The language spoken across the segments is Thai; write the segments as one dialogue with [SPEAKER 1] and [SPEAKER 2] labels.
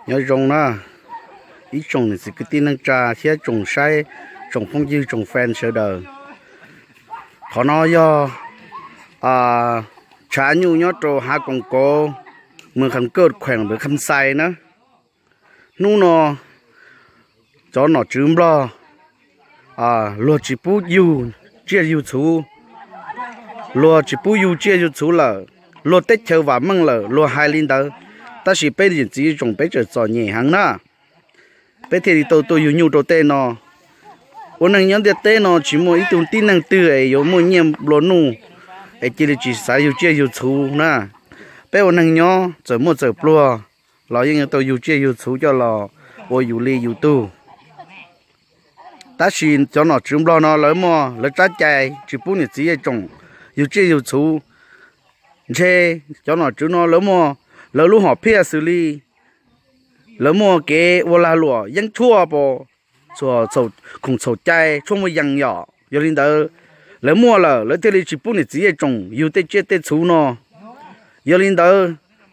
[SPEAKER 1] nhớ rồng na ý trồng thì cái tin năng trà sẽ trồng sai trồng phong dư trồng phen sợ đời họ nói do trả nhu nhớ trồ hai con cô mừng khăn cơn khỏe với khăn say nữa nu nó cho nó trứng lo lúa chỉ bù yêu chia yêu chú lúa chỉ bù yêu chia yêu chú là lúa tết chờ và măng là lúa hai linh đó ta chỉ biết gì chỉ trồng biết cho nhẹ hàng na biết thì tôi yêu nhiều đồ tên nó ôn năng nhớ tên nó chỉ một ít thông tin năng từ ấy có một nhiệm lúa nu ấy chỉ sai yêu chia yêu chú na biết ôn năng nhớ giờ một giờ lúa là những tôi yêu chia yêu chú cho là ôi yêu li yêu tu ta xin cho nó trứng lo nó lấy mà lấy trái trái chỉ bún thì chỉ trồng yêu chia yêu chú chê cho nó trứng nó lấy mà lấy lúc họ phê xử lý lấy mà cái ô la lụaยังชั่วบ่ชั่วcùng sầu trái chung vớiยังnhỏ yêu linh đó lấy mà là lấy thế chỉ bún thì chỉ trồng yêu tết chết tết chú nó yêu linh đó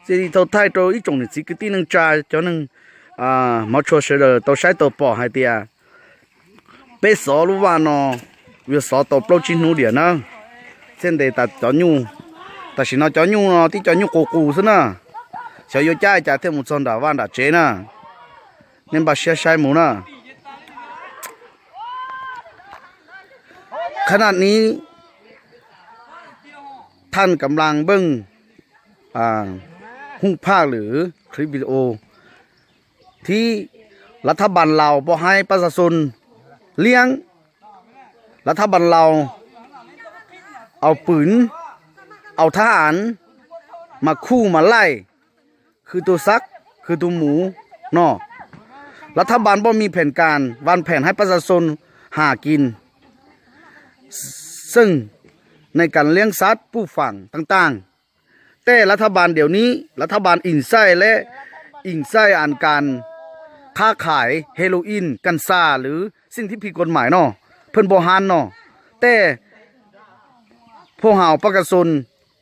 [SPEAKER 1] thì tao thay cho ít trồng thì chỉ cái tin năng trái cho năng mà cho sẽ là tao sai tao bỏ hai tia bé sò lúc vào nó việc sò tàu bao chín nụ điện nữa trên đây ta cho nhu ta chỉ nói cho nhu nó thì cho nhu cổ thế nè cho yêu trai trả thêm một son đào van đã chế nè nên bà xe sai mù nèขณะนี้ท่านกำลังเบิ่งหุ้งภาคหรือคลิปวิดีโอที่รัฐบาลเราบอกให้ประชาชนเลี้ยงรัฐบาลเราเอาปืนเอาทหารมาคู่มาไล่คือตัวซักคือตัวหมูเนาะรัฐบาลบ่มีแผนการวางแผนให้ประชาชนหากินซึ่งในการเลี้ยงสัตว์ผู้ฝังต่างๆแต่รัฐบาลเดี๋ยวนี้รัฐบาลอิงไส้และอิงไส้อ่านการค้าขายเฮโรอีนกัญชาหรือสิ่งที่ผิดกฎหมายเนาะเพิ่นบ่ฮันเนาะแต่พวกเฮาประชาชน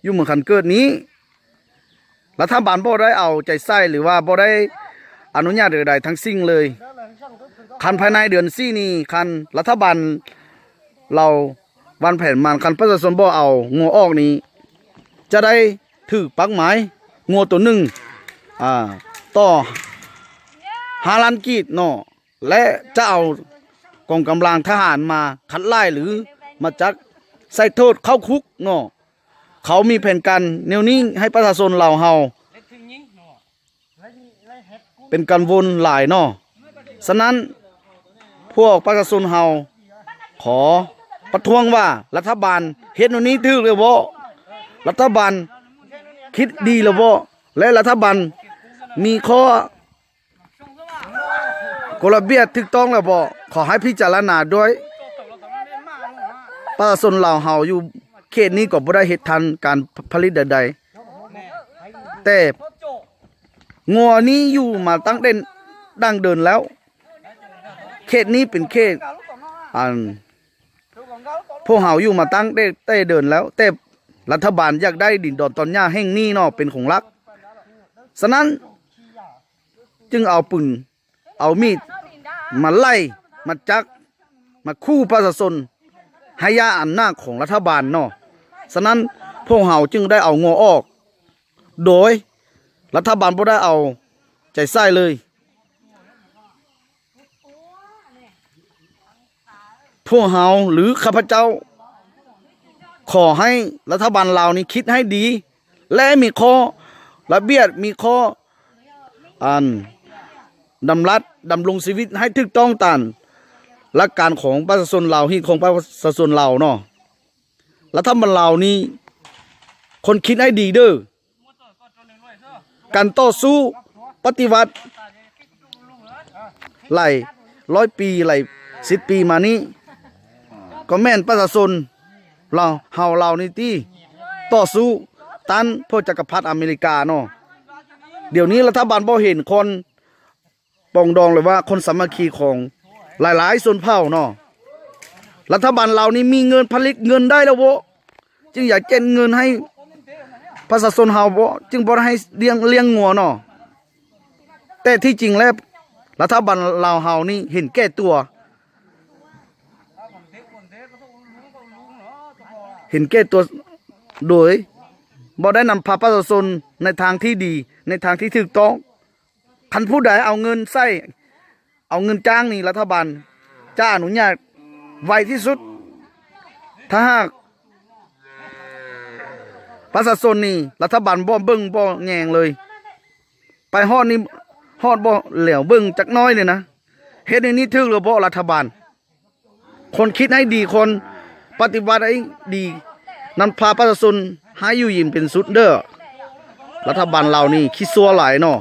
[SPEAKER 1] อยู่เมืองคันเกิดนี้รัฐบาลบ่ได้เอาใจใส่หรือว่าบ่ได้อนุญาตใดๆทั้งสิ้นเลยคันภายในเดือน4นี้คันรัฐบาลเราวันแผนมันคันประชาชนบ่เอางัวออกนี้จะได้ถูกปักหมายงัวตัวหนึ่งต่อ5 ล้านกีบเนาะและจะเอากองกำลังทหารมาคัดไล่หรือมาจักใส่โทษเข้าคุกเนาะเขามีแผนการแนวนี้ให้ประชาชนเราเฮาเป็นการวนหลายเนาะฉะนั้นพวกประชาชนเฮาขอประท้วงว่ารัฐบาลเฮ็ดแนวนี้ถูกหรือบ่รัฐบาลคิดดีหรือบ่และรัฐบาลมีข้อกฎระเบียบถูกต้องแล้วบ่ขอให้พิจารณาด้วยประชาชนลาวเฮาอยู่เขตนี้ก็บ่ได้เฮ็ดทันการผลิตใดๆแต่งัวนี้อยู่มาตั้งแต่ดั้งเดินแล้วเขตนี้เป็นเขตพวกเฮาอยู่มาตั้งแต่เดินแล้วแต่รัฐบาลอยากได้ดินดอนตอนหญ้าแห่งนี้เนาะเป็นของรักฉะนั้นจึงเอาปืนเอามีดมาไล่มาจักมาคู่ประชาชนให้ยาอำนาจของรัฐบาลเนาะฉะนั้นพวกเฮาจึงได้เอางัวออกโดยรัฐบาลบ่ได้เอาใจใส่เลยพวกเฮาหรือข้าพเจ้าขอให้รัฐบาลลาวนี้คิดให้ดีและมีข้อระเบียบมีข้อดำรงชีวิตให้ถูกต้องตามหลักการของประชาชนลาวที่ของประชาชนลาวเนาะรัฐบาลลาวนี้คนคิดให้ดีเด้อการต่อสู้ปฏิวัติหลาย100 ปีหลาย10 ปีมานี้ก็แม่นประชาชนเฮานี่ที่ต่อสู้ต้านพวกจักรพรรดิอเมริกาเนาะเดี๋ยวนี้รัฐบาลบ่เห็นคนปองดองเลยว่าคนสามัคคีของหลายๆชนเผ่าเนาะรัฐบาลเรานี่มีเงินผลิตเงินได้แล้วบ่จึงอยากเก็บเงินให้ประชาชนเฮาบ่จึงบ่ให้เลี้ยงงัวเนาะ แต่ที่จริงแล้วรัฐบาลลาวเฮานี่เห็นแก่ตัว เห็นแก่ตัวโดยบ่ได้นำพาประชาชนในทางที่ดีในทางที่ถูกต้องคันผู้ใดเอาเงินใส่เอาเงินจ้างนี่รัฐบาลจะอนุญาตไวที่สุดถ้าหากประชาชนนี่รัฐบาลบ่เบิ่งบ่แยงเลยไปฮอดนี่ฮอดบ่เหลียวเบิ่งจักน้อยเลยนะเฮ็ดในนี้ถึกหรือบ่รัฐบาลคนคิดให้ดีคนปฏิบัติให้ดีนำพาประชาชนให้อยู่ยินเป็นสุดเด้อรัฐบาลเรานี่คิดซัวหลายเนาะ